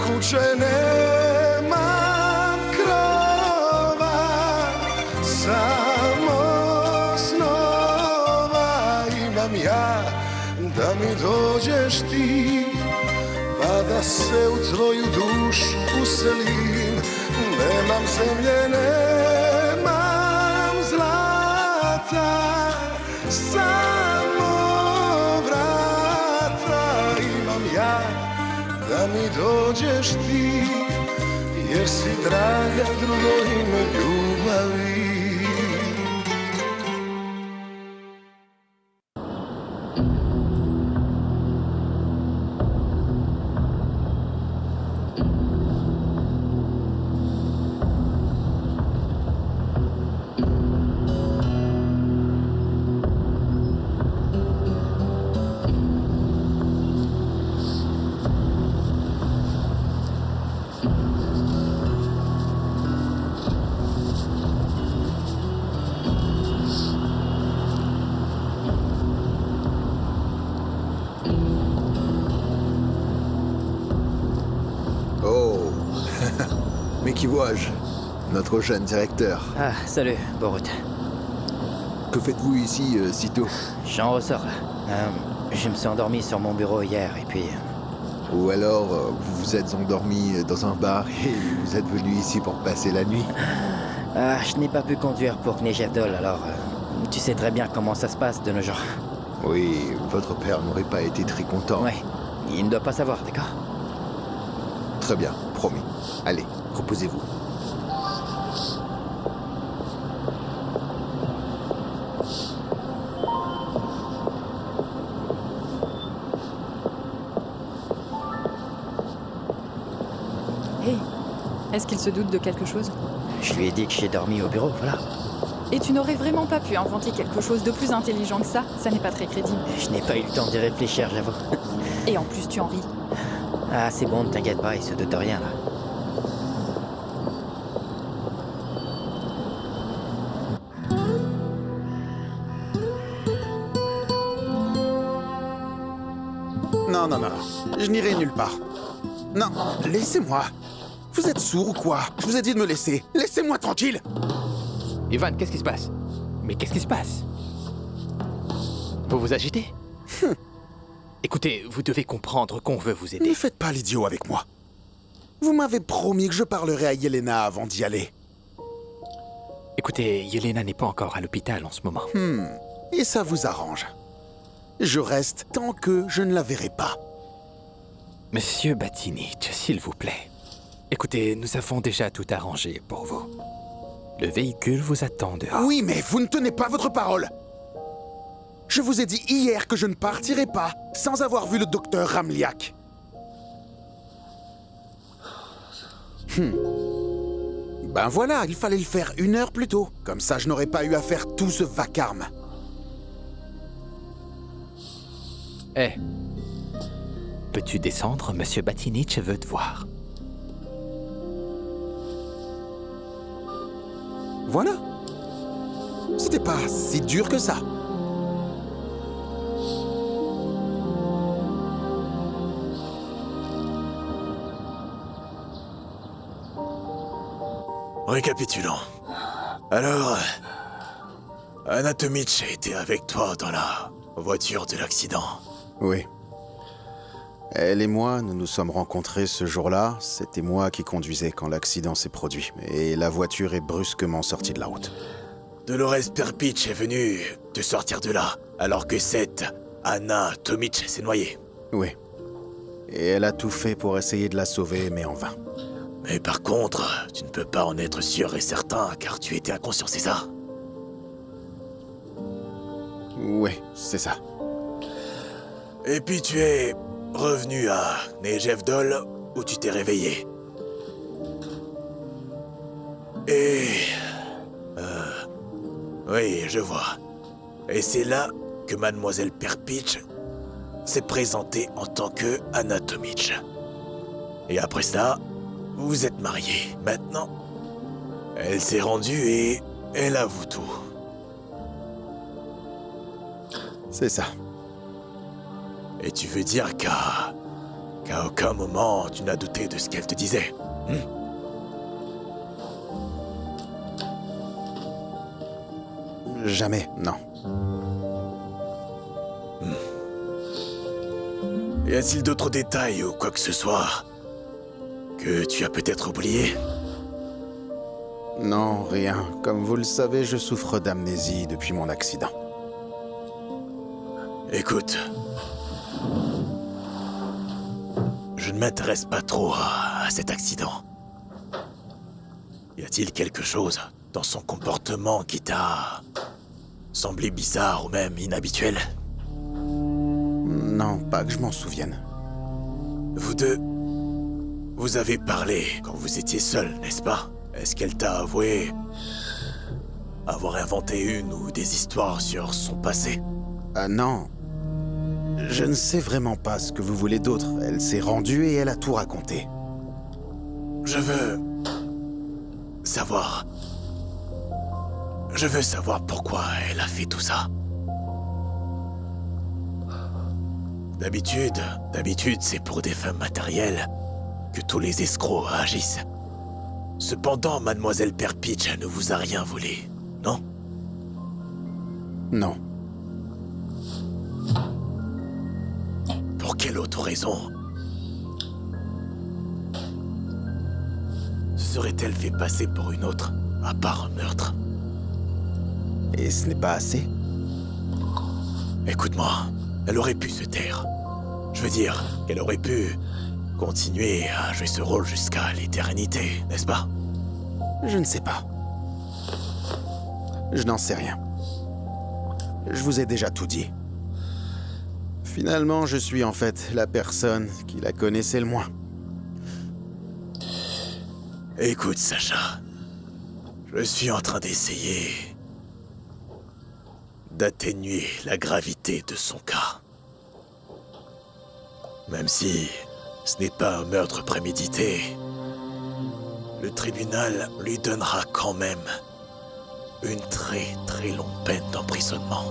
kuće, nemam krova, samo snova imam ja, da mi dođeš ti, pa da se u tvoju dušu uselim. Nemam zemlje, nemam zlata, samo vrata imam ja, da mi dođeš ti, jer si draga drugo ime ljubavi. Mais qui vois-je? Notre jeune directeur. Ah, salut, Borut. Que faites-vous ici, si tôt? J'en ressors là. Je me suis endormi sur mon bureau hier et puis... Ou alors, vous vous êtes endormi dans un bar et vous êtes venu ici pour passer la nuit? Ah, je n'ai pas pu conduire pour Kneževdol, alors... tu sais très bien comment ça se passe de nos jours. Oui, votre père n'aurait pas été très content. Ouais, il ne doit pas savoir, d'accord? Très bien, promis. Allez, reposez-vous. Hé, est-ce qu'il se doute de quelque chose? Je lui ai dit que j'ai dormi au bureau, voilà. Et tu n'aurais vraiment pas pu inventer quelque chose de plus intelligent que ça? Ça n'est pas très crédible. Je n'ai pas eu le temps d'y réfléchir, j'avoue. Et en plus, tu en ris. Ah, c'est bon, ne t'inquiète pas, il se doute de rien, là. Non, non, non, je n'irai nulle part. Non, laissez-moi. Vous êtes sourd ou quoi? Je vous ai dit de me laisser. Laissez-moi tranquille. Ivan, qu'est-ce qui se passe? Mais qu'est-ce qui se passe? Vous vous agitez? Écoutez, vous devez comprendre qu'on veut vous aider. Ne faites pas l'idiot avec moi. Vous m'avez promis que je parlerais à Yelena avant d'y aller. Écoutez, Yelena n'est pas encore à l'hôpital en ce moment. Et ça vous arrange. Je reste tant que je ne la verrai pas. Monsieur Batinic, s'il vous plaît. Écoutez, nous avons déjà tout arrangé pour vous. Le véhicule vous attend dehors. Oui, mais vous ne tenez pas votre parole. Je vous ai dit hier que je ne partirai pas sans avoir vu le docteur Ramliak. Ben voilà, il fallait le faire 1 heure plus tôt. Comme ça, je n'aurais pas eu à faire tout ce vacarme. Eh, peux-tu descendre? Monsieur Batinic veut te voir. Voilà. C'était pas si dur que ça. Récapitulons. Alors, Anna Tomic a été avec toi dans la voiture de l'accident. Oui. Elle et moi, nous nous sommes rencontrés ce jour-là. C'était moi qui conduisais quand l'accident s'est produit. Et la voiture est brusquement sortie de la route. Dolores Perpich est venue te sortir de là, alors que cette Anna Tomic s'est noyée. Oui. Et elle a tout fait pour essayer de la sauver, mais en vain. Mais par contre, tu ne peux pas en être sûr et certain, car tu étais inconscient, c'est ça? Oui, c'est ça. Et puis tu es revenu à Kneževdol, où tu t'es réveillé. Et... oui, je vois. Et c'est là que Mademoiselle Perpich s'est présentée en tant que Anna Tomic. Et après ça, vous vous êtes mariés. Maintenant, elle s'est rendue et elle avoue tout. C'est ça. Et tu veux dire qu'à aucun moment tu n'as douté de ce qu'elle te disait. Jamais, non. Y a-t-il d'autres détails ou quoi que ce soit que tu as peut-être oublié? Non, rien. Comme vous le savez, je souffre d'amnésie depuis mon accident. Écoute, je ne m'intéresse pas trop à cet accident. Y a-t-il quelque chose dans son comportement qui t'a semblé bizarre ou même inhabituel? Non, pas que je m'en souvienne. Vous deux, vous avez parlé quand vous étiez seuls, n'est-ce pas? Est-ce qu'elle t'a avoué avoir inventé une ou des histoires sur son passé? Ah non. Je ne sais vraiment pas ce que vous voulez d'autre. Elle s'est rendue et elle a tout raconté. Je veux savoir. Je veux savoir pourquoi elle a fait tout ça. D'habitude, c'est pour des fins matérielles que tous les escrocs agissent. Cependant, Mademoiselle Perpich ne vous a rien volé, non? Non. Pour quelle autre raison se serait-elle fait passer pour une autre, à part un meurtre? Et ce n'est pas assez? Écoute-moi, elle aurait pu se taire. Je veux dire, qu'elle aurait pu continuer à jouer ce rôle jusqu'à l'éternité, n'est-ce pas? Je ne sais pas. Je n'en sais rien. Je vous ai déjà tout dit. Finalement, je suis en fait la personne qui la connaissait le moins. Écoute, Sacha. Je suis en train d'essayer d'atténuer la gravité de son cas. Même si ce n'est pas un meurtre prémédité, le tribunal lui donnera quand même une très longue peine d'emprisonnement.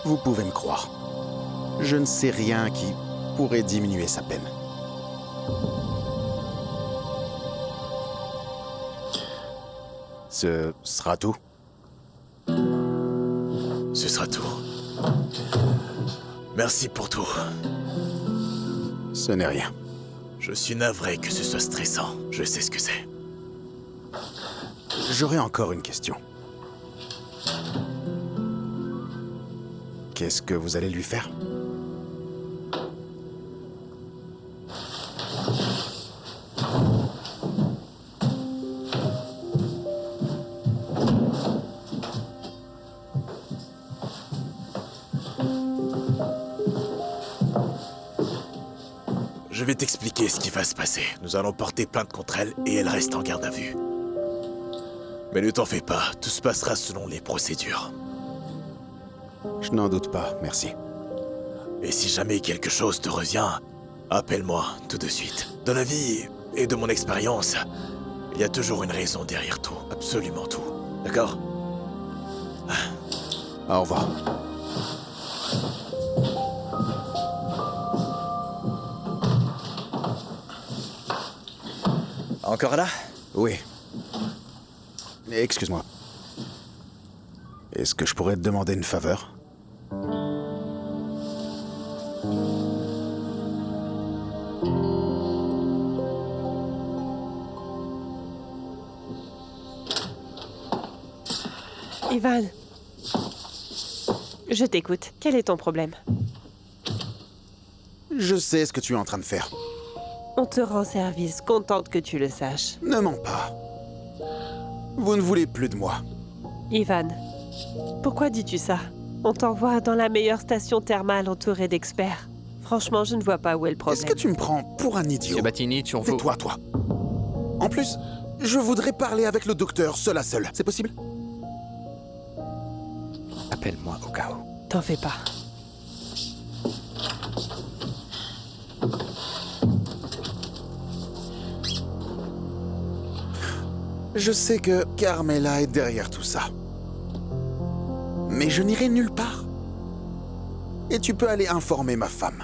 Vous pouvez me croire. Je ne sais rien qui pourrait diminuer sa peine. Ce sera tout. Ce sera tout. Merci pour tout. Ce n'est rien. Je suis navré que ce soit stressant. Je sais ce que c'est. J'aurais encore une question. Qu'est-ce que vous allez lui faire? Je vais t'expliquer ce qui va se passer. Nous allons porter plainte contre elle et elle reste en garde à vue. Mais ne t'en fais pas, tout se passera selon les procédures. Je n'en doute pas, merci. Et si jamais quelque chose te revient, appelle-moi tout de suite. Dans la vie et de mon expérience, il y a toujours une raison derrière tout, absolument tout. D'accord? Au revoir. Encore là? Oui. Excuse-moi. Est-ce que je pourrais te demander une faveur? Ivan, je t'écoute. Quel est ton problème? Je sais ce que tu es en train de faire. On te rend service, contente que tu le saches. Ne mens pas. Vous ne voulez plus de moi. Ivan, pourquoi dis-tu ça? On t'envoie dans la meilleure station thermale entourée d'experts. Franchement, je ne vois pas où est le problème. Est-ce que tu me prends pour un idiot? Monsieur Batinich, on veut... Tais-toi, toi. En plus, je voudrais parler avec le docteur seul à seul. C'est possible? Appelle-moi au cas où. T'en fais pas. Je sais que Carmela est derrière tout ça. Mais je n'irai nulle part. Et tu peux aller informer ma femme.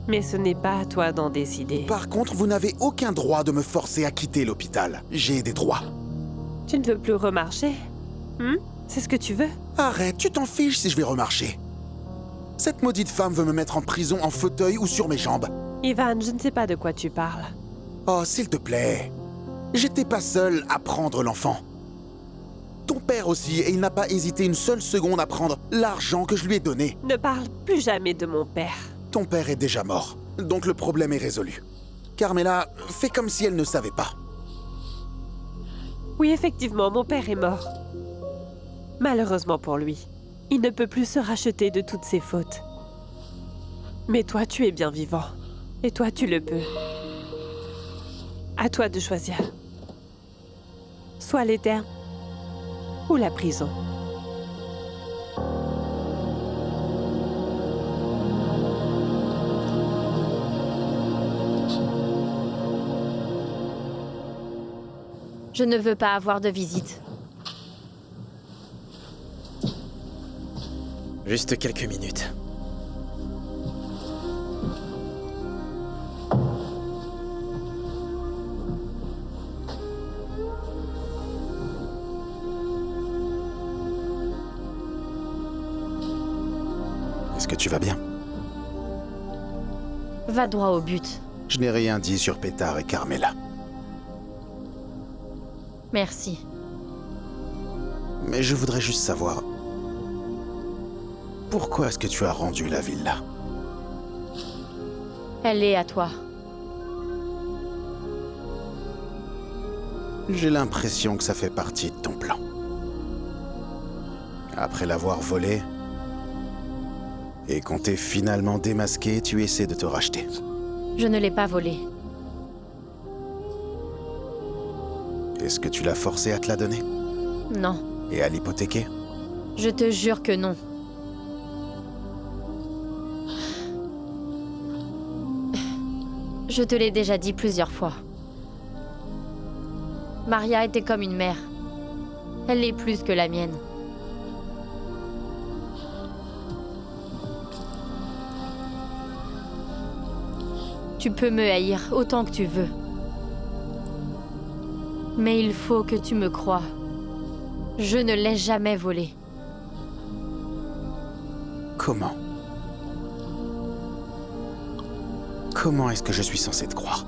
Mais ce n'est pas à toi d'en décider. Par contre, vous n'avez aucun droit de me forcer à quitter l'hôpital. J'ai des droits. Tu ne veux plus remarcher? C'est ce que tu veux? Arrête, tu t'en fiches si je vais remarcher. Cette maudite femme veut me mettre en prison en fauteuil ou sur mes jambes. Ivan, je ne sais pas de quoi tu parles. Oh, s'il te plaît. J'étais pas seul à prendre l'enfant. Ton père aussi, et il n'a pas hésité une seule seconde à prendre l'argent que je lui ai donné. Ne parle plus jamais de mon père. Ton père est déjà mort, donc le problème est résolu. Carmela fait comme si elle ne savait pas. Oui, effectivement, mon père est mort. Malheureusement pour lui, il ne peut plus se racheter de toutes ses fautes. Mais toi, tu es bien vivant. Et toi, tu le peux. À toi de choisir. Soit les termes ou la prison. Je ne veux pas avoir de visite. Juste quelques minutes. Est-ce que tu vas bien? Va droit au but. Je n'ai rien dit sur Pétard et Carmela. Merci. Mais je voudrais juste savoir... Pourquoi est-ce que tu as rendu la villa? Elle est à toi. J'ai l'impression que ça fait partie de ton plan. Après l'avoir volée, et qu'on t'ait finalement démasqué, tu essaies de te racheter. Je ne l'ai pas volée. Est-ce que tu l'as forcé à te la donner? Non. Et à l'hypothéquer? Je te jure que non. Je te l'ai déjà dit plusieurs fois. Maria était comme une mère. Elle l'est plus que la mienne. Tu peux me haïr autant que tu veux. Mais il faut que tu me croies. Je ne l'ai jamais volée. Comment? Comment est-ce que je suis censé te croire?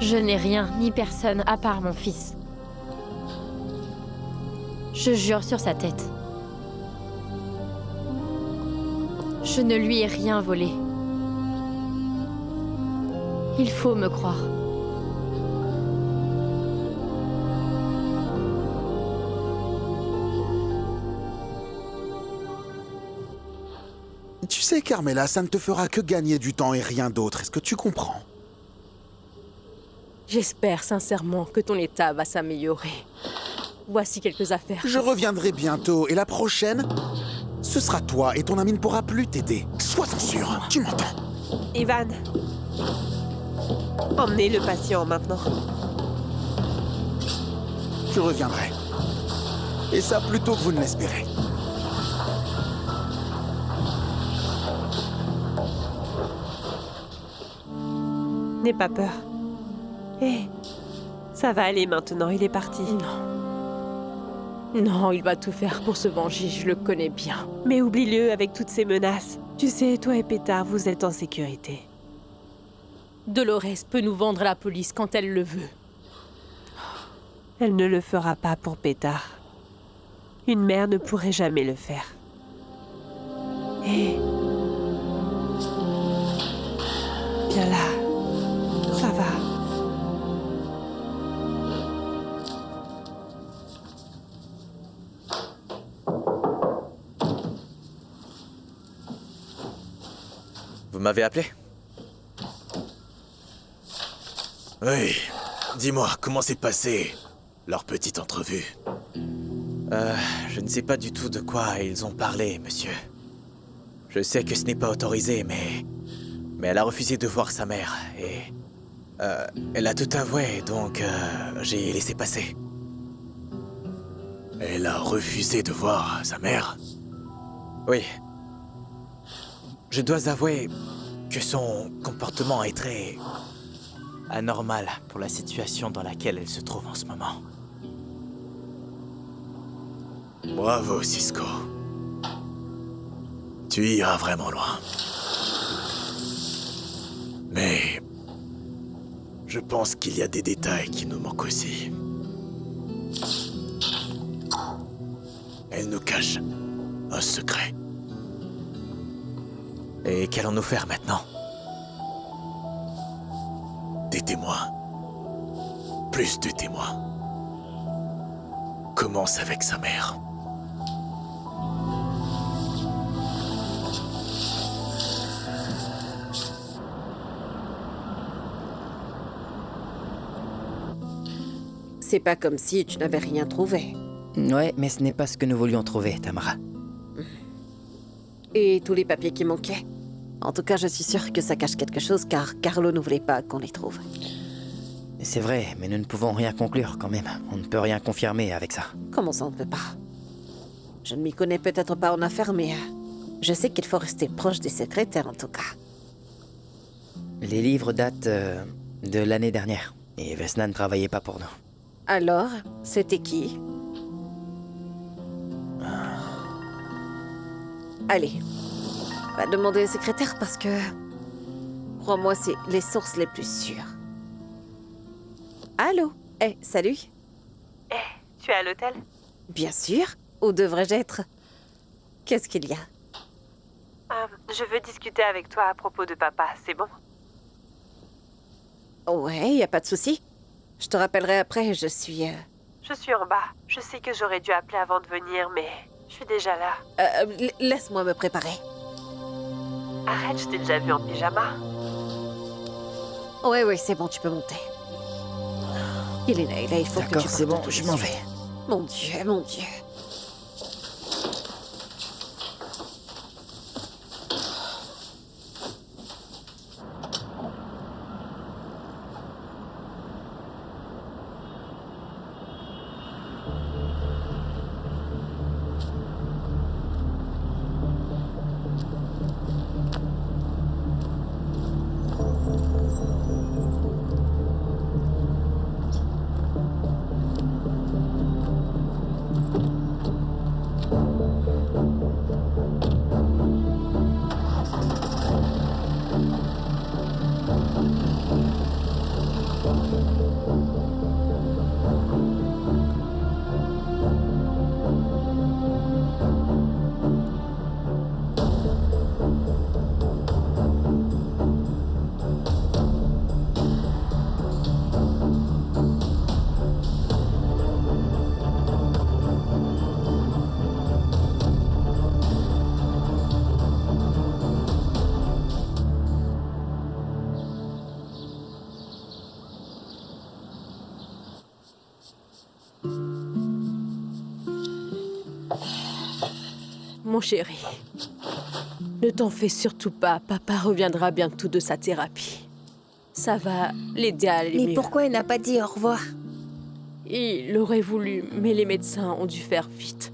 Je n'ai rien ni personne à part mon fils. Je jure sur sa tête. Je ne lui ai rien volé. Il faut me croire. Tu sais, Carmela, ça ne te fera que gagner du temps et rien d'autre. Est-ce que tu comprends? J'espère sincèrement que ton état va s'améliorer. Voici quelques affaires. Je reviendrai bientôt, et la prochaine, ce sera toi, et ton ami ne pourra plus t'aider. Sois-en sûr, tu m'entends? Ivan, emmenez le patient maintenant. Je reviendrai. Et ça plus tôt que vous ne l'espérez. N'aie pas peur. Hé, ça va aller maintenant, il est parti. Non, il va tout faire pour se venger, je le connais bien. Mais oublie-le avec toutes ces menaces. Tu sais, toi et Pétard, vous êtes en sécurité. Dolores peut nous vendre à la police quand elle le veut. Elle ne le fera pas pour Pétard. Une mère ne pourrait jamais le faire. Hé. Viens là. Ça va. Vous m'avez appelé? Oui. Dis-moi, comment s'est passée leur petite entrevue? Je ne sais pas du tout de quoi ils ont parlé, monsieur. Je sais que ce n'est pas autorisé, mais elle a refusé de voir sa mère, et Elle a tout avoué, donc j'ai laissé passer. Elle a refusé de voir sa mère. Oui. Je dois avouer que son comportement est très anormal pour la situation dans laquelle elle se trouve en ce moment. Bravo, Cisco. Tu iras vraiment loin. Mais je pense qu'il y a des détails qui nous manquent aussi. Elle nous cache un secret. Et qu'allons-nous faire maintenant? Des témoins. Plus de témoins. Commence avec sa mère. C'est pas comme si tu n'avais rien trouvé. Ouais, mais ce n'est pas ce que nous voulions trouver, Tamara. Et tous les papiers qui manquaient. En tout cas, je suis sûre que ça cache quelque chose, car Carlo ne voulait pas qu'on les trouve. C'est vrai, mais nous ne pouvons rien conclure quand même. On ne peut rien confirmer avec ça. Comment ça, on ne peut pas? Je ne m'y connais peut-être pas en affaires, mais je sais qu'il faut rester proche des secrétaires, en tout cas. Les livres datent de l'année dernière, et Vesna ne travaillait pas pour nous. Alors, c'était qui? Allez, va demander au secrétaire parce que... Crois-moi, c'est les sources les plus sûres. Allô? Salut? Tu es à l'hôtel? Bien sûr. Où devrais-je être? Qu'est-ce qu'il y a? Je veux discuter avec toi à propos de papa, c'est bon? Ouais, y a pas de souci. Je te rappellerai après, je suis en bas. Je sais que j'aurais dû appeler avant de venir, mais je suis déjà là. Laisse-moi me préparer. Arrête, je t'ai déjà vu en pyjama. Ouais, c'est bon, tu peux monter. Il est là, il faut que tu... D'accord, c'est bon, je m'en vais. Mon Dieu, mon Dieu. Mon chéri, ne t'en fais surtout pas. Papa reviendra bientôt de sa thérapie. Ça va l'aider à aller mieux. Mais pourquoi il n'a pas dit au revoir? Il aurait voulu, mais les médecins ont dû faire vite.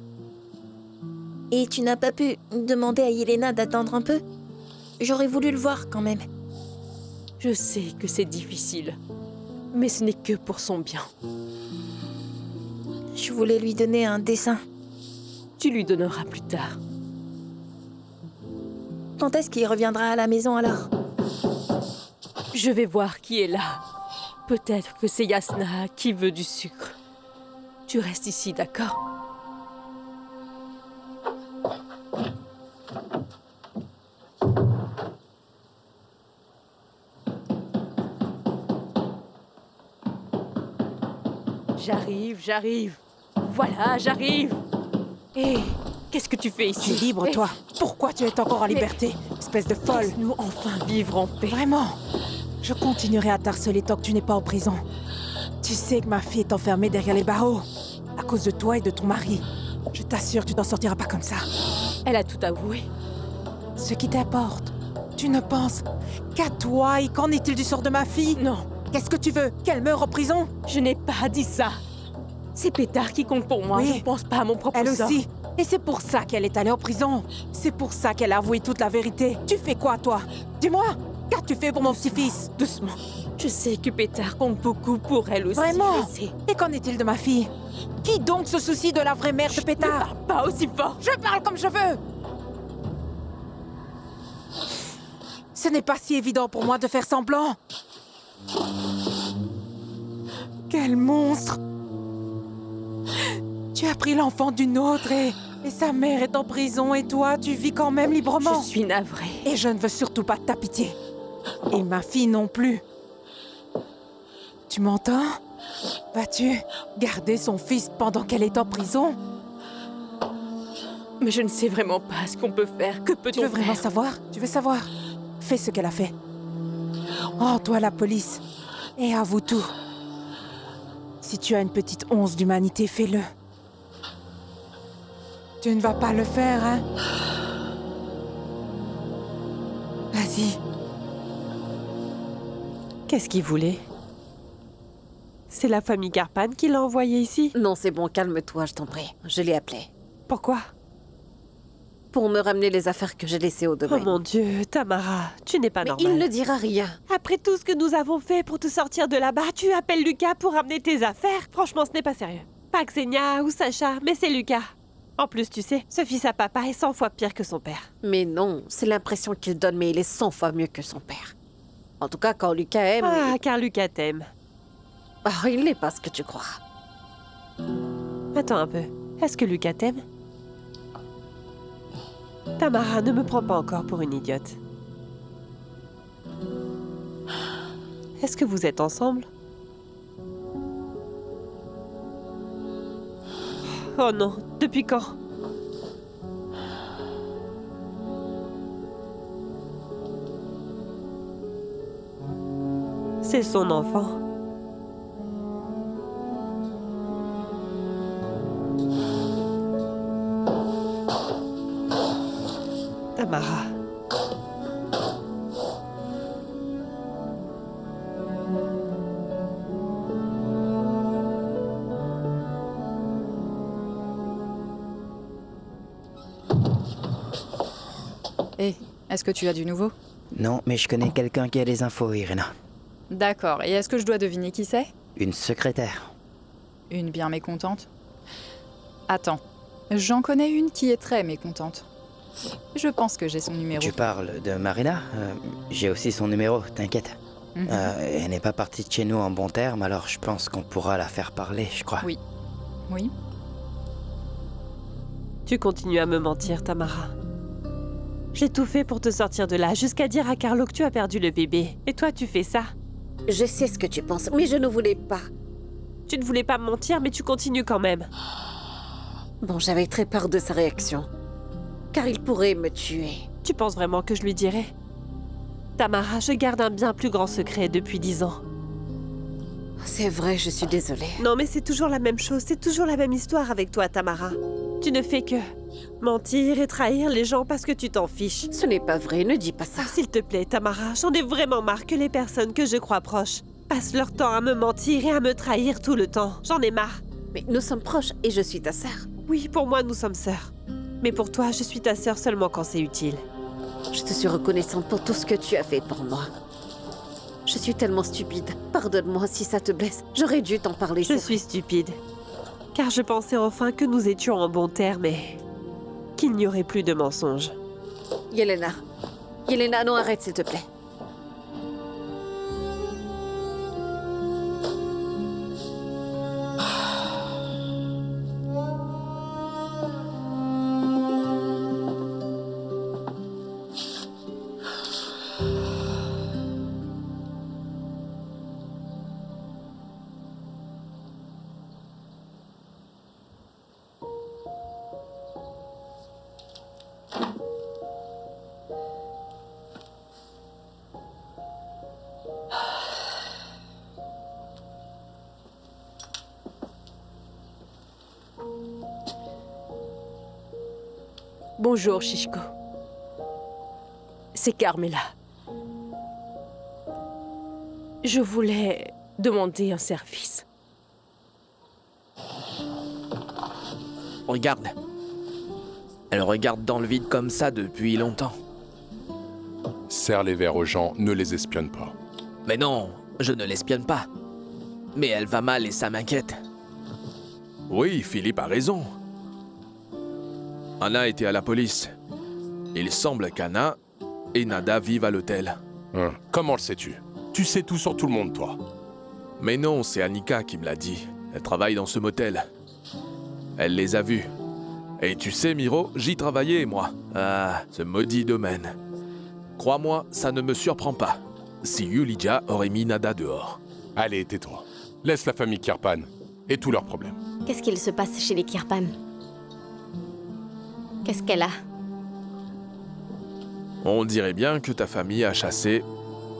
Et tu n'as pas pu demander à Yelena d'attendre un peu? J'aurais voulu le voir quand même. Je sais que c'est difficile, mais ce n'est que pour son bien. Je voulais lui donner un dessin. Tu lui donneras plus tard. Quand est-ce qu'il reviendra à la maison alors? Je vais voir qui est là. Peut-être que c'est Yasna qui veut du sucre. Tu restes ici, d'accord? J'arrive. Voilà, j'arrive. Hé, qu'est-ce que tu fais ici? Tu es libre, toi. Pourquoi tu es encore en liberté, espèce de folle? Laisse-nous enfin vivre en paix. Vraiment? Je continuerai à t'harceler tant que tu n'es pas en prison. Tu sais que ma fille est enfermée derrière les barreaux. À cause de toi et de ton mari. Je t'assure, tu t'en sortiras pas comme ça. Elle a tout avoué. Ce qui t'importe. Tu ne penses qu'à toi et qu'en est-il du sort de ma fille? Non. Qu'est-ce que tu veux? Qu'elle meure en prison? Je n'ai pas dit ça. C'est Pétard qui compte pour moi. Oui. Je ne pense pas à mon propre Elle sort. aussi. Et c'est pour ça qu'elle est allée en prison. C'est pour ça qu'elle a avoué toute la vérité. Tu fais quoi, toi? Dis-moi, qu'as-tu fait pour mon petit-fils? Doucement. Je sais que Pétard compte beaucoup pour elle aussi. Vraiment? Je sais. Et qu'en est-il de ma fille? Qui donc se soucie de la vraie mère de Pétard? Ne parle pas aussi fort. Je parle comme je veux. Ce n'est pas si évident pour moi de faire semblant. Quel monstre! Tu as pris l'enfant d'une autre et sa mère est en prison et toi, tu vis quand même librement. Je suis navrée. Et je ne veux surtout pas ta pitié. Et ma fille non plus. Tu m'entends? Vas-tu garder son fils pendant qu'elle est en prison? Mais je ne sais vraiment pas ce qu'on peut faire. Que peut-on Tu veux vraiment faire? savoir? Tu veux savoir? Fais ce qu'elle a fait. Oh, toi, la police. Et avoue tout. Si tu as une petite once d'humanité, fais-le. Tu ne vas pas le faire, hein? Vas-y. Qu'est-ce qu'il voulait? C'est la famille Carpan qui l'a envoyé ici? Non, c'est bon, calme-toi, je t'en prie. Je l'ai appelé. Pourquoi? Pour me ramener les affaires que j'ai laissées au domaine. Oh mon Dieu, Tamara, tu n'es pas Mais normale. il ne dira rien. Après tout ce que nous avons fait pour te sortir de là-bas, tu appelles Lucas pour ramener tes affaires? Franchement, ce n'est pas sérieux. Pas Xenia ou Sacha, mais c'est Lucas. En plus, tu sais, ce fils à papa est 100 fois pire que son père. Mais non, c'est l'impression qu'il donne, mais il est 100 fois mieux que son père. En tout cas, quand Lucas aime... Ah, car Lucas t'aime. Oh, il n'est pas ce que tu crois. Attends un peu. Est-ce que Lucas t'aime? Tamara, ne me prends pas encore pour une idiote. Est-ce que vous êtes ensemble? Oh non, depuis quand? C'est son enfant. Tamara. Hé, est-ce que tu as du nouveau? Non, mais je connais quelqu'un qui a des infos, Irina. D'accord, et est-ce que je dois deviner qui c'est? Une secrétaire. Une bien mécontente? Attends, j'en connais une qui est très mécontente. Je pense que j'ai son numéro. Tu parles de Marina? J'ai aussi son numéro, t'inquiète. Mhm. Elle n'est pas partie de chez nous en bon terme, alors je pense qu'on pourra la faire parler, je crois. Oui. Oui. Tu continues à me mentir, Tamara. J'ai tout fait pour te sortir de là, jusqu'à dire à Carlo que tu as perdu le bébé. Et toi, tu fais ça. Je sais ce que tu penses, mais je ne voulais pas. Tu ne voulais pas me mentir, mais tu continues quand même. Bon, j'avais très peur de sa réaction. Car il pourrait me tuer. Tu penses vraiment que je lui dirais? Tamara, je garde un bien plus grand secret depuis 10 ans. C'est vrai, je suis désolée. Non, mais c'est toujours la même chose, c'est toujours la même histoire avec toi, Tamara. Tu ne fais que mentir et trahir les gens parce que tu t'en fiches. Ce n'est pas vrai, ne dis pas ça. Ah, s'il te plaît, Tamara, j'en ai vraiment marre que les personnes que je crois proches passent leur temps à me mentir et à me trahir tout le temps. J'en ai marre. Mais nous sommes proches et je suis ta sœur. Oui, pour moi, nous sommes sœurs. Mais pour toi, je suis ta sœur seulement quand c'est utile. Je te suis reconnaissante pour tout ce que tu as fait pour moi. Je suis tellement stupide. Pardonne-moi si ça te blesse. J'aurais dû t'en parler. Je suis stupide. Car je pensais enfin que nous étions en bons termes et qu'il n'y aurait plus de mensonges. Yelena. Yelena, non, arrête s'il te plaît. Bonjour, Shishko. C'est Carmela. Je voulais demander un service. Regarde. Elle regarde dans le vide comme ça depuis longtemps. Serre les verres aux gens, ne les espionne pas. Mais non, je ne l'espionne pas. Mais elle va mal et ça m'inquiète. Oui, Philippe a raison. Anna était à la police. Il semble qu'Anna et Nada vivent à l'hôtel. Comment le sais-tu? Tu sais tout sur tout le monde, toi. Mais non, c'est Annika qui me l'a dit. Elle travaille dans ce motel. Elle les a vus. Et tu sais, Miro, j'y travaillais, moi. Ah, ce maudit domaine. Crois-moi, ça ne me surprend pas. Si Yulijah aurait mis Nada dehors. Allez, tais-toi. Laisse la famille Kirpan et tous leurs problèmes. Qu'est-ce qu'il se passe chez les Kirpan? Qu'est-ce qu'elle a? On dirait bien que ta famille a chassé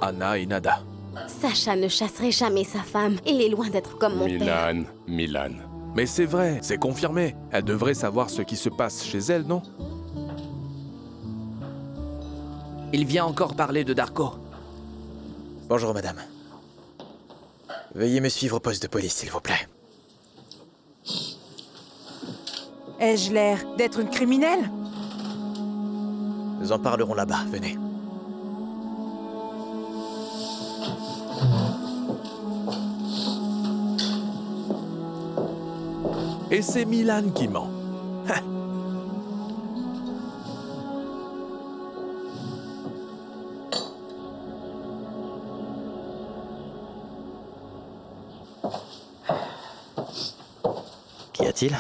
Anna et Nada. Sacha ne chasserait jamais sa femme. Il est loin d'être comme mon père. Milan. Mais c'est vrai, c'est confirmé. Elle devrait savoir ce qui se passe chez elle, non? Il vient encore parler de Darko. Bonjour, madame. Veuillez me suivre au poste de police, s'il vous plaît. Ai-je l'air d'être une criminelle? Nous en parlerons là-bas, venez. Et c'est Milan qui ment. Qu'y a-t-il?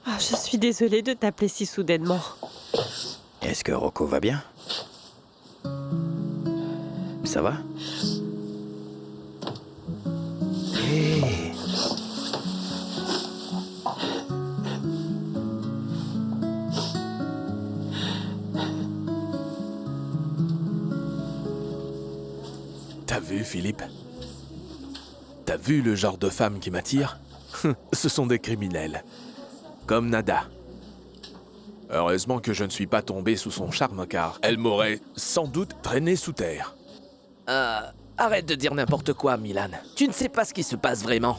Ah, je suis désolée de t'appeler si soudainement. Est-ce que Rocco va bien? Ça va? Hé! T'as vu, Philippe? T'as vu le genre de femme qui m'attire? Ce sont des criminels. Comme Nada. Heureusement que je ne suis pas tombé sous son charme, car elle m'aurait sans doute traîné sous terre. Arrête de dire n'importe quoi, Milan. Tu ne sais pas ce qui se passe vraiment.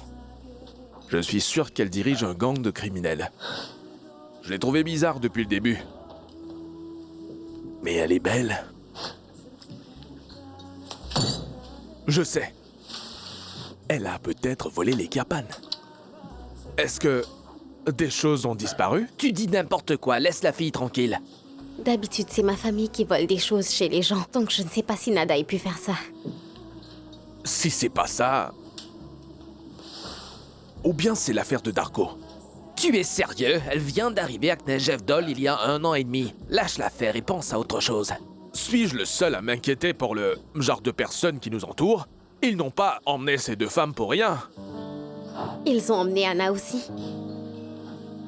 Je suis sûr qu'elle dirige un gang de criminels. Je l'ai trouvée bizarre depuis le début. Mais elle est belle. Je sais. Elle a peut-être volé les Kirpan. Est-ce que des choses ont disparu? Tu dis n'importe quoi, laisse la fille tranquille. D'habitude, c'est ma famille qui vole des choses chez les gens, donc je ne sais pas si Nada ait pu faire ça. Si c'est pas ça... Ou bien c'est l'affaire de Darko. Tu es sérieux? Elle vient d'arriver à Knezhevdol il y a 1 an et demi. Lâche l'affaire et pense à autre chose. Suis-je le seul à m'inquiéter pour le genre de personnes qui nous entourent? Ils n'ont pas emmené ces 2 femmes pour rien. Ils ont emmené Anna aussi.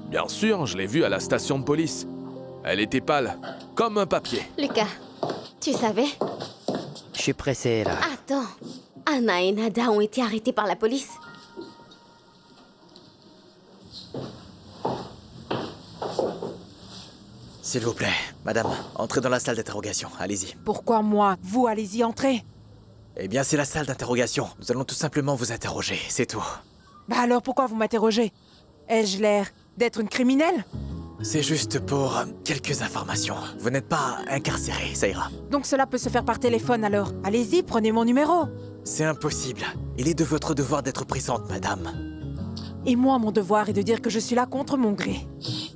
Bien sûr, je l'ai vue à la station de police. Elle était pâle, comme un papier. Lucas, tu savais? Je suis pressé, là. Attends, Anna et Nada ont été arrêtés par la police. S'il vous plaît, madame, entrez dans la salle d'interrogation, allez-y. Pourquoi moi? Vous, allez-y, entrez. Eh bien, c'est la salle d'interrogation. Nous allons tout simplement vous interroger, c'est tout. Bah alors pourquoi vous m'interrogez? Ai-je l'air d'être une criminelle? C'est juste pour quelques informations. Vous n'êtes pas incarcéré, ça ira. Donc cela peut se faire par téléphone alors. Allez-y, prenez mon numéro. C'est impossible. Il est de votre devoir d'être présente, madame. Et moi, mon devoir est de dire que je suis là contre mon gré.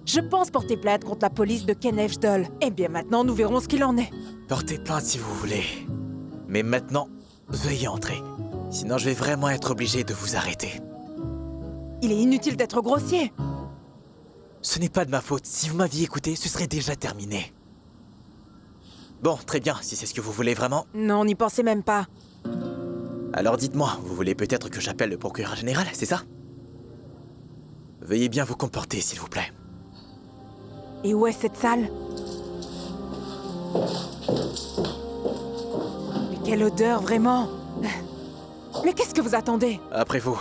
Je pense porter plainte contre la police de Knezhevdol. Eh bien maintenant, nous verrons ce qu'il en est. Portez plainte si vous voulez. Mais maintenant, veuillez entrer. Sinon, je vais vraiment être obligé de vous arrêter. Il est inutile d'être grossier. Ce n'est pas de ma faute. Si vous m'aviez écouté, ce serait déjà terminé. Bon, très bien, si c'est ce que vous voulez vraiment. Non, n'y pensez même pas. Alors dites-moi, vous voulez peut-être que j'appelle le procureur général, c'est ça? Veuillez bien vous comporter, s'il vous plaît. Et où est cette salle? Mais quelle odeur, vraiment! Mais qu'est-ce que vous attendez? Après vous.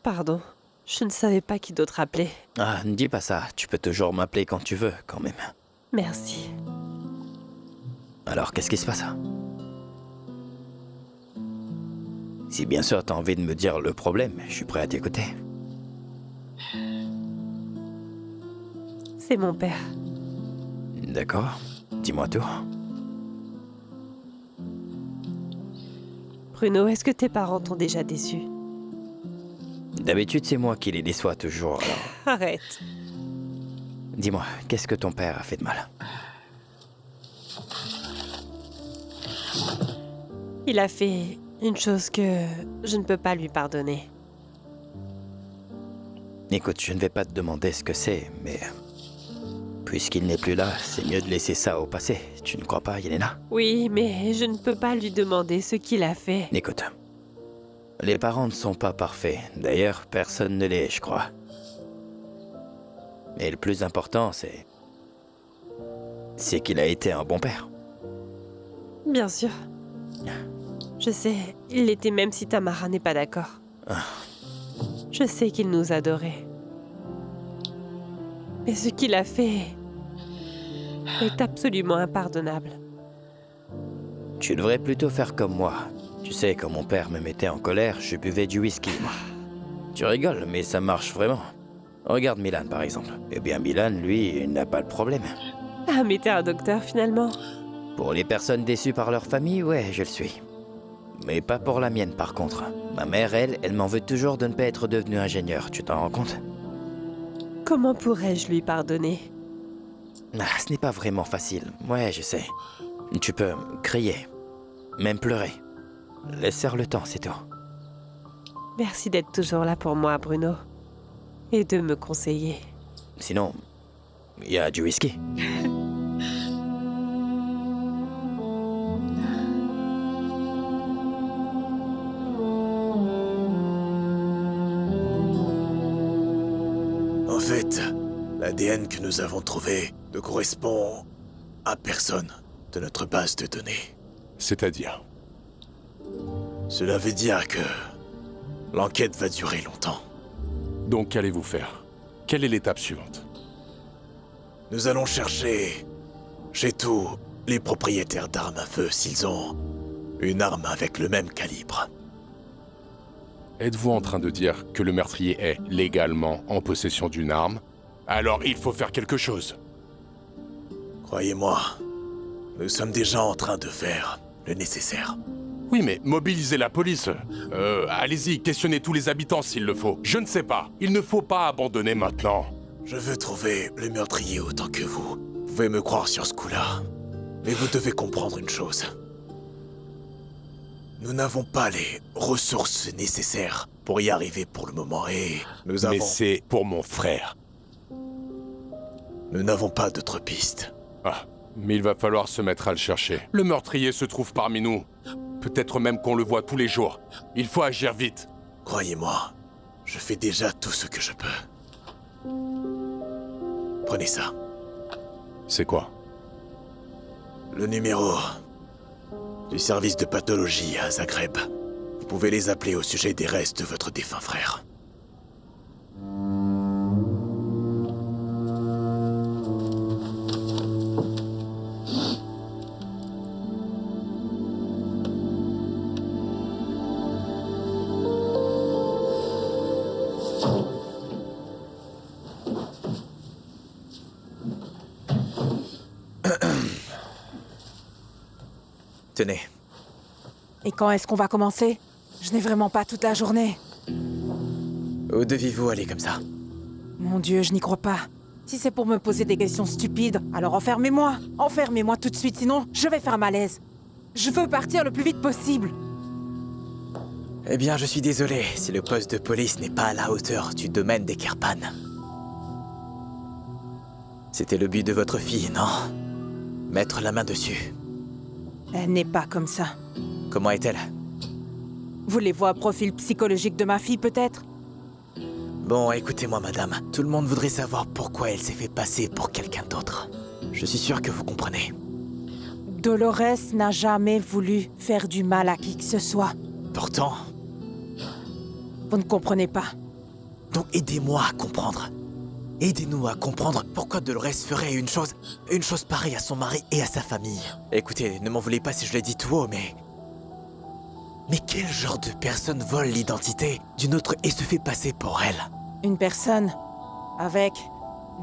Pardon, je ne savais pas qui d'autre appeler. Ah, ne dis pas ça. Tu peux toujours m'appeler quand tu veux, quand même. Merci. Alors, qu'est-ce qui se passe? Si bien sûr t'as envie de me dire le problème, je suis prêt à t'écouter. C'est mon père. D'accord, dis-moi tout. Bruno, est-ce que tes parents t'ont déjà déçu? D'habitude, c'est moi qui les déçois toujours, alors... Arrête. Dis-moi, qu'est-ce que ton père a fait de mal? Il a fait une chose que je ne peux pas lui pardonner. Écoute, je ne vais pas te demander ce que c'est, mais... Puisqu'il n'est plus là, c'est mieux de laisser ça au passé. Tu ne crois pas, Yelena? Oui, mais je ne peux pas lui demander ce qu'il a fait. Écoute, les parents ne sont pas parfaits. D'ailleurs, personne ne l'est, je crois. Mais le plus important, c'est qu'il a été un bon père. Bien sûr. Je sais, il l'était même si Tamara n'est pas d'accord. Je sais qu'il nous adorait. Mais ce qu'il a fait est absolument impardonnable. Tu devrais plutôt faire comme moi. Tu sais, quand mon père me mettait en colère, je buvais du whisky, moi. Tu rigoles, mais ça marche vraiment. Regarde Milan, par exemple. Eh bien, Milan, lui, n'a pas le problème. Ah, mais t'es un docteur, finalement. Pour les personnes déçues par leur famille, ouais, je le suis. Mais pas pour la mienne, par contre. Ma mère, elle m'en veut toujours de ne pas être devenue ingénieure, tu t'en rends compte? Comment pourrais-je lui pardonner? Ah, ce n'est pas vraiment facile. Ouais, je sais. Tu peux crier, même pleurer. Laisse faire le temps, c'est tout. Merci d'être toujours là pour moi, Bruno. Et de me conseiller. Sinon, il y a du whisky. En fait, l'ADN que nous avons trouvé ne correspond à personne de notre base de données. C'est-à-dire? Cela veut dire que l'enquête va durer longtemps. Donc qu'allez-vous faire? Quelle est l'étape suivante? Nous allons chercher chez tous les propriétaires d'armes à feu s'ils ont une arme avec le même calibre. Êtes-vous en train de dire que le meurtrier est légalement en possession d'une arme? Alors il faut faire quelque chose. Croyez-moi, nous sommes déjà en train de faire le nécessaire. Oui, mais mobilisez la police. Allez-y, questionnez tous les habitants s'il le faut. Je ne sais pas. Il ne faut pas abandonner maintenant. Je veux trouver le meurtrier autant que vous. Vous pouvez me croire sur ce coup-là. Mais vous devez comprendre une chose. Nous n'avons pas les ressources nécessaires pour y arriver pour le moment et nous avons... Mais c'est pour mon frère. Nous n'avons pas d'autre piste. Ah, mais il va falloir se mettre à le chercher. Le meurtrier se trouve parmi nous. Peut-être même qu'on le voit tous les jours. Il faut agir vite. Croyez-moi, je fais déjà tout ce que je peux. Prenez ça. C'est quoi? Le numéro du service de pathologie à Zagreb. Vous pouvez les appeler au sujet des restes de votre défunt frère. Tenez. Et quand est-ce qu'on va commencer? Je n'ai vraiment pas toute la journée. Où deviez-vous aller comme ça? Mon Dieu, je n'y crois pas. Si c'est pour me poser des questions stupides, alors enfermez-moi. Enfermez-moi tout de suite, sinon je vais faire malaise. Je veux partir le plus vite possible. Eh bien, je suis désolé si le poste de police n'est pas à la hauteur du domaine des Kirpan. C'était le but de votre fille, non? Mettre la main dessus. Elle n'est pas comme ça. Comment est-elle? Voulez-vous un profil psychologique de ma fille, peut-être? Bon, écoutez-moi, madame. Tout le monde voudrait savoir pourquoi elle s'est fait passer pour quelqu'un d'autre. Je suis sûr que vous comprenez. Dolores n'a jamais voulu faire du mal à qui que ce soit. Pourtant... Vous ne comprenez pas. Donc aidez-moi à comprendre. Aidez-nous à comprendre pourquoi Dolores ferait une chose pareille à son mari et à sa famille. Écoutez, ne m'en voulez pas si je le dis tout haut, mais... Mais quel genre de personne vole l'identité d'une autre et se fait passer pour elle? Une personne avec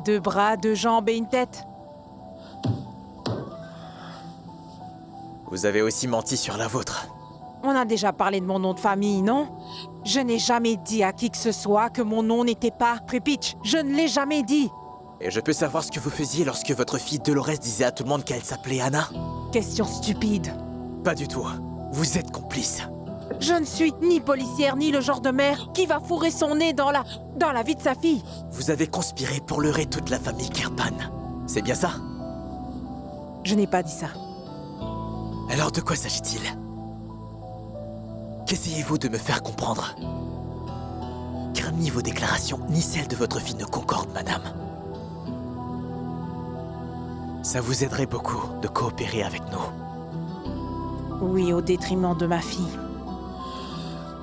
2 bras, 2 jambes et une tête. Vous avez aussi menti sur la vôtre. On a déjà parlé de mon nom de famille, non? Je n'ai jamais dit à qui que ce soit que mon nom n'était pas Pripitch. Je ne l'ai jamais dit. Et je peux savoir ce que vous faisiez lorsque votre fille Dolores disait à tout le monde qu'elle s'appelait Anna? Question stupide. Pas du tout. Vous êtes complice. Je ne suis ni policière ni le genre de mère qui va fourrer son nez dans la vie de sa fille. Vous avez conspiré pour leurrer toute la famille Kirpan. C'est bien ça? Je n'ai pas dit ça. Alors de quoi s'agit-il? Qu'essayez-vous de me faire comprendre? Car ni vos déclarations, ni celles de votre fille ne concordent, madame. Ça vous aiderait beaucoup de coopérer avec nous. Oui, au détriment de ma fille.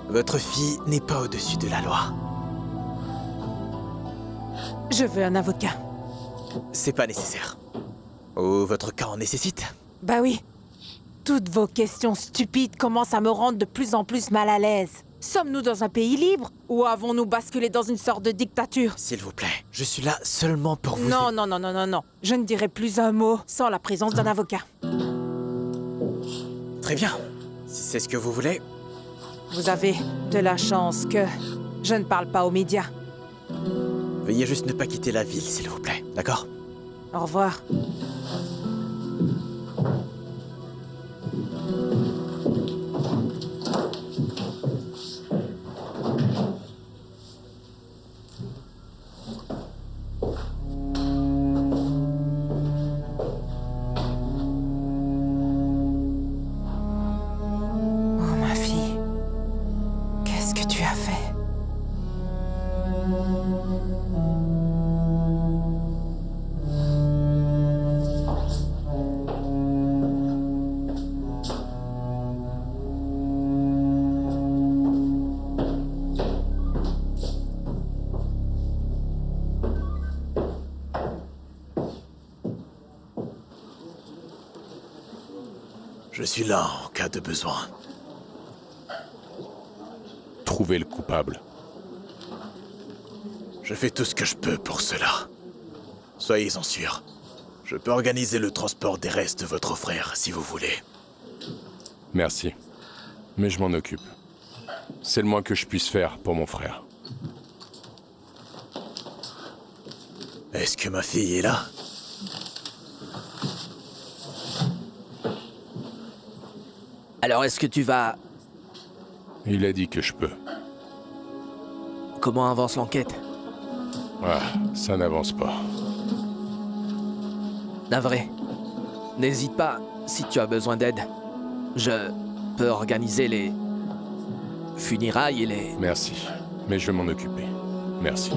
Votre fille n'est pas au-dessus de la loi. Je veux un avocat. C'est pas nécessaire. Ou votre cas en nécessite? Bah oui. Toutes vos questions stupides commencent à me rendre de plus en plus mal à l'aise. Sommes-nous dans un pays libre ou avons-nous basculé dans une sorte de dictature? S'il vous plaît, je suis là seulement pour vous... Non. Je ne dirai plus un mot sans la présence d'un avocat. Très bien. Si c'est ce que vous voulez... Vous avez de la chance que je ne parle pas aux médias. Veuillez juste ne pas quitter la ville, s'il vous plaît, d'accord? Au revoir. Je suis là en cas de besoin. Trouvez le coupable. Je fais tout ce que je peux pour cela. Soyez-en sûrs. Je peux organiser le transport des restes de votre frère, si vous voulez. Merci. Mais je m'en occupe. C'est le moins que je puisse faire pour mon frère. Est-ce que ma fille est là? Alors est-ce que tu vas... Il a dit que je peux. Comment avance l'enquête? Ah, ça n'avance pas. Navré. N'hésite pas si tu as besoin d'aide. Je peux organiser les funérailles et les... Merci, mais je vais m'en occuper. Merci.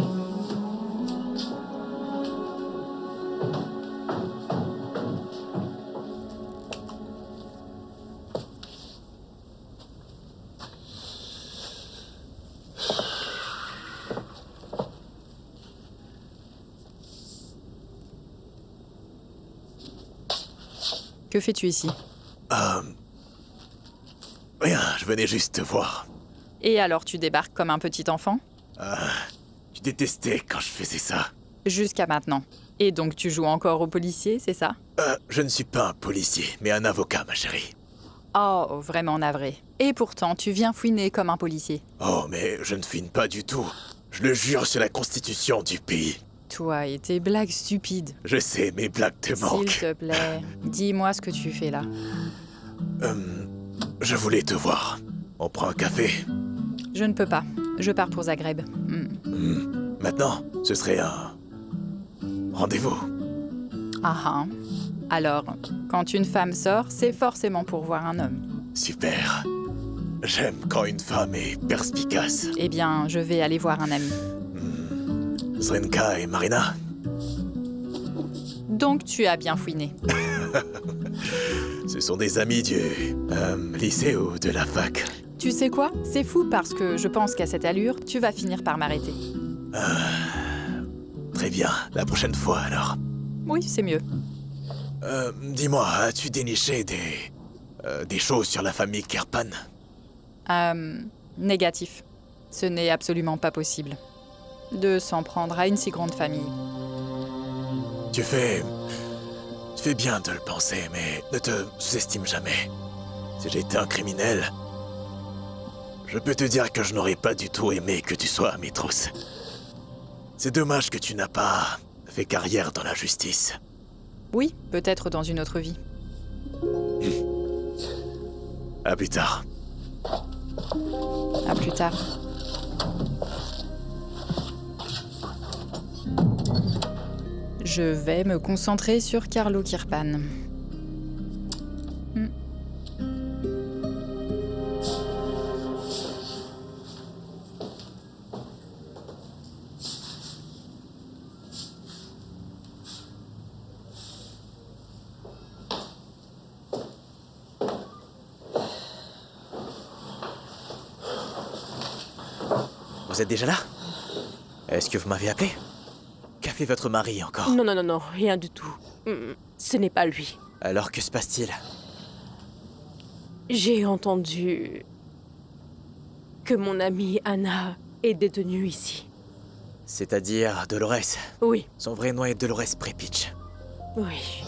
Que fais-tu ici? Rien, je venais juste te voir. Et alors tu débarques comme un petit enfant? Tu détestais quand je faisais ça. Jusqu'à maintenant. Et donc tu joues encore au policier, c'est ça? Je ne suis pas un policier, mais un avocat, ma chérie. Oh, vraiment navré. Et pourtant, tu viens fouiner comme un policier. Oh, mais je ne fouine pas du tout. Je le jure sur la constitution du pays. Toi et tes blagues stupides. Je sais, mes blagues te manquent. S'il te plaît, dis-moi ce que tu fais là. Je voulais te voir. On prend un café? Je ne peux pas. Je pars pour Zagreb. Maintenant, ce serait un... rendez-vous. Ah. Alors, quand une femme sort, c'est forcément pour voir un homme. Super. J'aime quand une femme est perspicace. Eh bien, je vais aller voir un ami. Zrenka et Marina. Donc tu as bien fouiné. Ce sont des amis du lycée ou de la fac. Tu sais quoi? C'est fou parce que je pense qu'à cette allure, tu vas finir par m'arrêter. Très bien, la prochaine fois alors. Oui, c'est mieux. Dis-moi, as-tu déniché des choses sur la famille Kirpan? Négatif. Ce n'est absolument pas possible de s'en prendre à une si grande famille. Tu fais bien de le penser, mais ne te sous-estime jamais. Si j'étais un criminel, je peux te dire que je n'aurais pas du tout aimé que tu sois à mes trousses. C'est dommage que tu n'as pas fait carrière dans la justice. Oui, peut-être dans une autre vie. À plus tard. À plus tard. Je vais me concentrer sur Carlo Kirpan. Vous êtes déjà là? Est-ce que vous m'avez appelé? Qu'a fait votre mari encore? Non, non, non, non, rien du tout. Ce n'est pas lui. Alors que se passe-t-il? J'ai entendu que mon amie Anna est détenue ici. C'est-à-dire Dolores? Oui. Son vrai nom est Dolores Prepitch. Oui.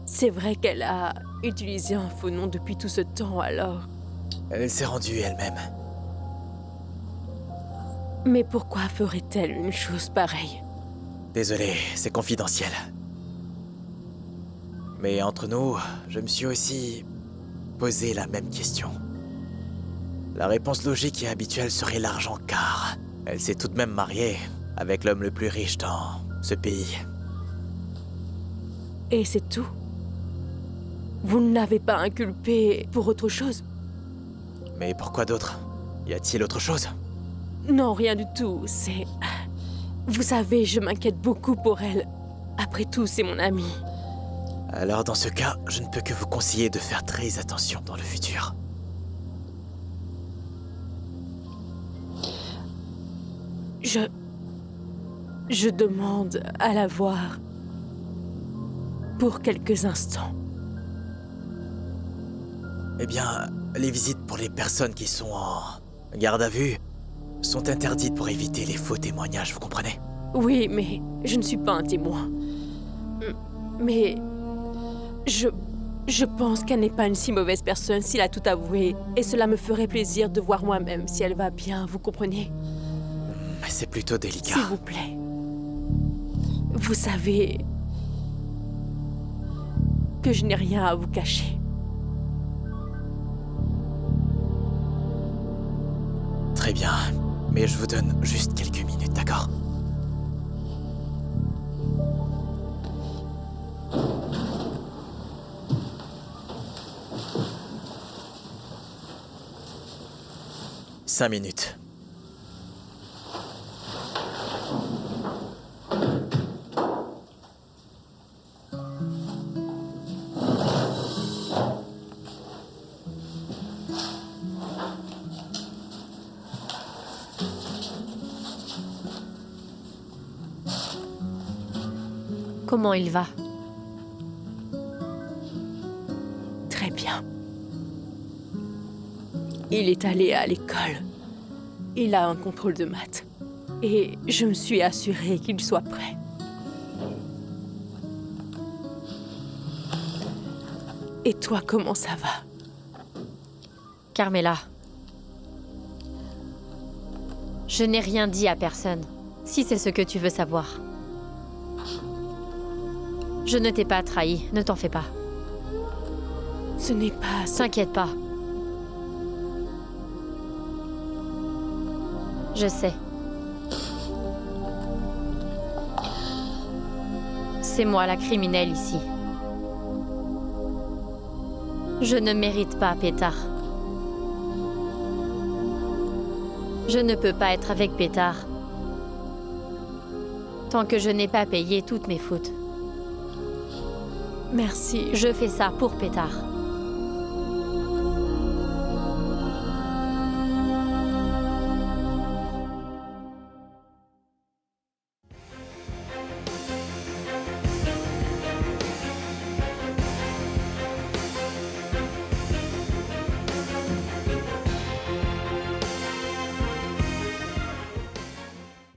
C'est vrai qu'elle a utilisé un faux nom depuis tout ce temps, alors... Elle s'est rendue elle-même. Mais pourquoi ferait-elle une chose pareille? Désolé, c'est confidentiel. Mais entre nous, je me suis aussi posé la même question. La réponse logique et habituelle serait l'argent, car elle s'est tout de même mariée avec l'homme le plus riche dans ce pays. Et c'est tout? Vous ne l'avez pas inculpée pour autre chose? Mais pourquoi d'autre? Y a-t-il autre chose? Non, rien du tout, c'est... Vous savez, je m'inquiète beaucoup pour elle. Après tout, c'est mon amie. Alors dans ce cas, je ne peux que vous conseiller de faire très attention dans le futur. Je demande à la voir pour quelques instants. Eh bien, les visites pour les personnes qui sont en garde à vue sont interdites pour éviter les faux témoignages, vous comprenez? Oui, mais je ne suis pas un témoin. Mais je pense qu'elle n'est pas une si mauvaise personne s'il a tout avoué. Et cela me ferait plaisir de voir moi-même si elle va bien, vous comprenez? C'est plutôt délicat. S'il vous plaît. Vous savez que je n'ai rien à vous cacher. Très bien, mais je vous donne juste quelques minutes, d'accord? Cinq minutes. Comment il va? Très bien. Il est allé à l'école. Il a un contrôle de maths. Et je me suis assurée qu'il soit prêt. Et toi, comment ça va? Carmela. Je n'ai rien dit à personne, si c'est ce que tu veux savoir. Je ne t'ai pas trahi, ne t'en fais pas. Ce n'est pas... T'inquiète pas. Je sais. C'est moi la criminelle ici. Je ne mérite pas Pétard. Je ne peux pas être avec Pétard tant que je n'ai pas payé toutes mes fautes. Merci. Je fais ça pour Pétard.